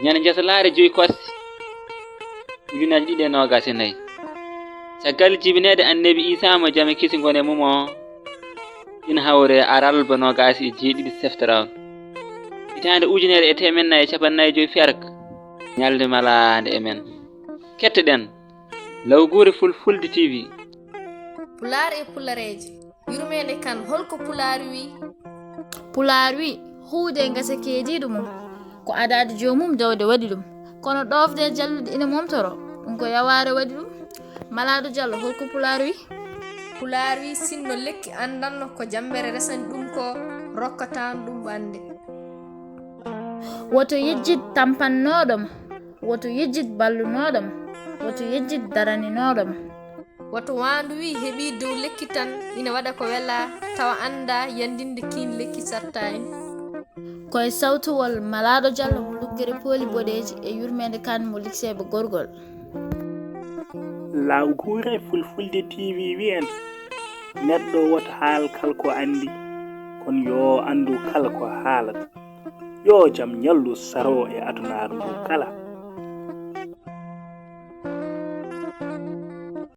ñande jasalaare joyi koste ujunaji ɗiɗi e nogas e nayyi caggal jibinede annabi isa mo jaame kisi gone mum o ina hawre aralba nogas e jeeɗiɗi seftorawol hitande ujunere e temen nayyi e capannayyi joyi ferka ñalde malade emen kettoɗen lawgure fulfulde tv Pulaar e pulareeje yurmede kan holko pulaar wi pulaar wi huude ngasa keediɗo mum ko adade jomum dawde waɗi ɗum kono ɗofde jallude ina momtoro ɗum ko yaware waɗi ɗum malado jallo holko pulaar wi sinno lekki andanno ko jambere resani ɗum ko rokkatan ɗum ɓande woto yejjid tampannoɗoma woto yejjid ballunoɗoma woto yejjid daraninoɗoma woto wandu wi heeɓi dow lekki tan ina waɗa ko wela tawa anda yandinde kin lekki sartani koye sawtowol malaɗo diallo mo luggere pooli boɗeji e yurmede kan mo liksebe gorgol lawgure fulfulde tv wi'en neɗɗo woto haal kala ko andi kono yo andu kala ko haalata yo jaam ñallu saro e adunaru ndu kala